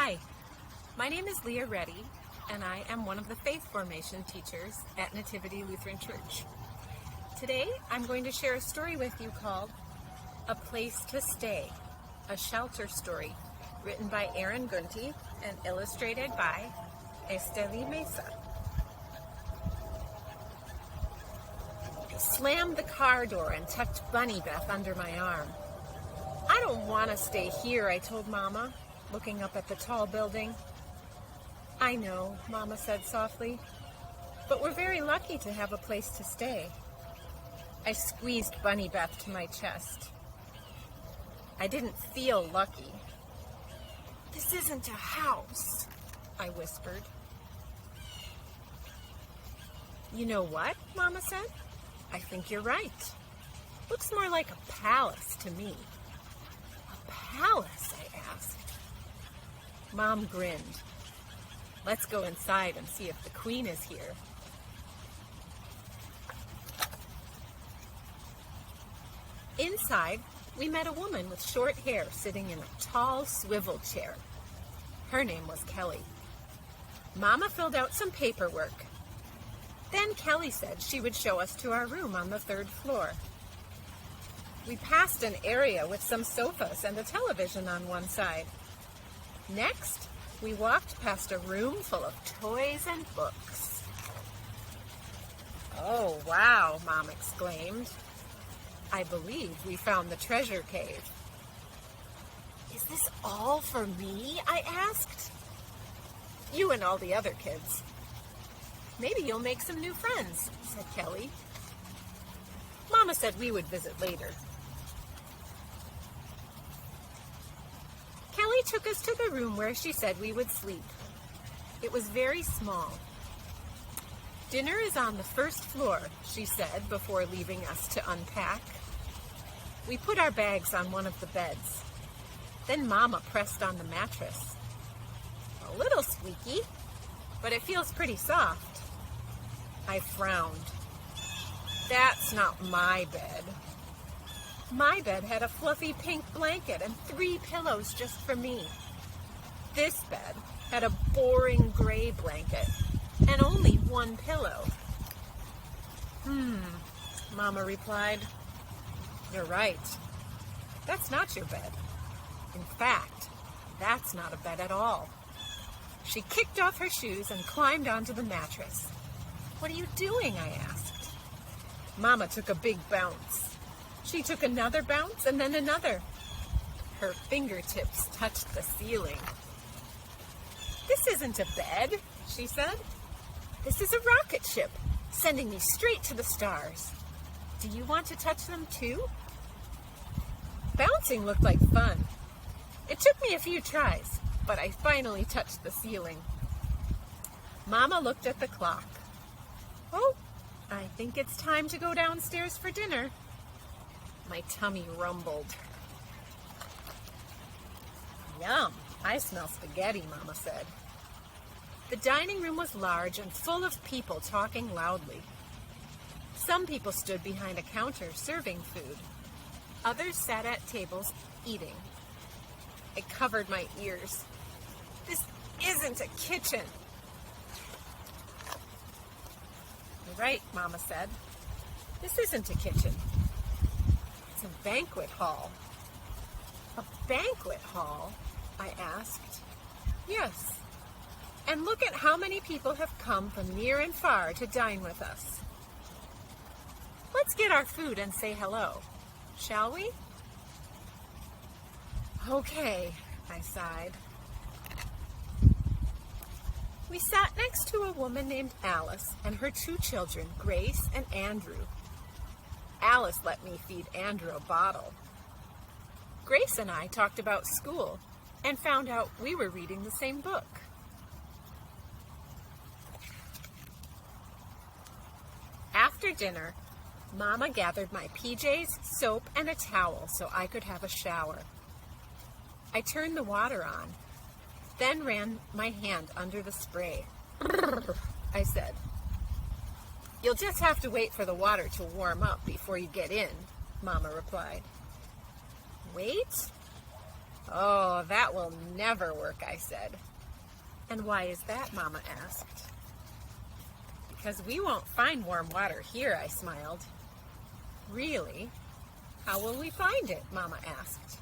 Hi, my name is Leah Reddy, and I am one of the faith formation teachers at Nativity Lutheran Church. Today, I'm going to share a story with you called A Place to Stay, a shelter story, written by Aaron Gunty and illustrated by Esteli Mesa. I slammed the car door and tucked Bunny Beth under my arm. I don't want to stay here, I told Mama, looking up at the tall building. I know, Mama said softly, but we're very lucky to have a place to stay. I squeezed Bunny Beth to my chest. I didn't feel lucky. This isn't a house, I whispered. You know what, Mama said? I think you're right. Looks more like a palace to me. A palace, I asked. Mom grinned. Let's go inside and see if the Queen is here. Inside, we met a woman with short hair sitting in a tall swivel chair. Her name was Kelly. Mama filled out some paperwork. Then Kelly said she would show us to our room on the 3rd floor. We passed an area with some sofas and a television on one side. Next, we walked past a room full of toys and books. Oh, wow, Mom exclaimed. I believe we found the treasure cave. Is this all for me? I asked. You and all the other kids. Maybe you'll make some new friends, said Kelly. Mama said we would visit later. Kelly took us to the room where she said we would sleep. It was very small. Dinner is on the 1st floor, she said before leaving us to unpack. We put our bags on one of the beds. Then Mama pressed on the mattress. A little squeaky, but it feels pretty soft. I frowned. That's not my bed. My bed had a fluffy pink blanket and 3 pillows just for me. This bed had a boring gray blanket and only 1 pillow. Mama replied. You're right. That's not your bed. In fact, that's not a bed at all. She kicked off her shoes and climbed onto the mattress. What are you doing? I asked. Mama took a big bounce. She took another bounce and then another. Her fingertips touched the ceiling. This isn't a bed, she said. This is a rocket ship, sending me straight to the stars. Do you want to touch them too? Bouncing looked like fun. It took me a few tries, but I finally touched the ceiling. Mama looked at the clock. Oh, I think it's time to go downstairs for dinner. My tummy rumbled. Yum, I smell spaghetti, Mama said. The dining room was large and full of people talking loudly. Some people stood behind a counter serving food. Others sat at tables eating. I covered my ears. This isn't a kitchen. You're right, Mama said. This isn't a kitchen. It's a banquet hall. A banquet hall? I asked. Yes. And look at how many people have come from near and far to dine with us. Let's get our food and say hello, shall we? Okay, I sighed. We sat next to a woman named Alice and her 2 children, Grace and Andrew. Alice let me feed Andrew a bottle. Grace and I talked about school and found out we were reading the same book. After dinner, Mama gathered my PJs, soap, and a towel so I could have a shower. I turned the water on, then ran my hand under the spray. I said. You'll just have to wait for the water to warm up before you get in, Mama replied. Wait? Oh, that will never work, I said. And why is that, Mama asked. Because we won't find warm water here, I smiled. Really? How will we find it, Mama asked.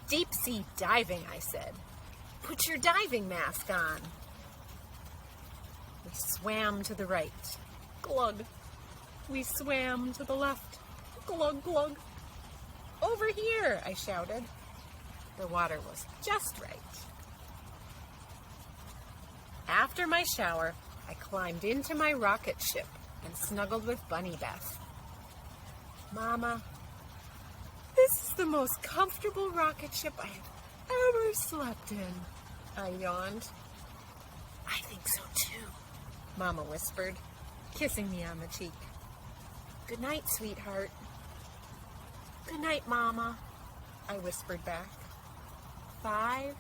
Deep sea diving, I said. Put your diving mask on. We swam to the right. Glug. We swam to the left. Glug, glug. Over here, I shouted. The water was just right. After my shower, I climbed into my rocket ship and snuggled with Bunny Beth. Mama, this is the most comfortable rocket ship I have ever slept in, I yawned. I think so too, Mama whispered, kissing me on the cheek. Good night, sweetheart. Good night, Mama, I whispered back. 5,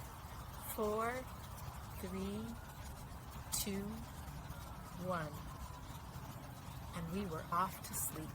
4, 3, 2, 1. And we were off to sleep.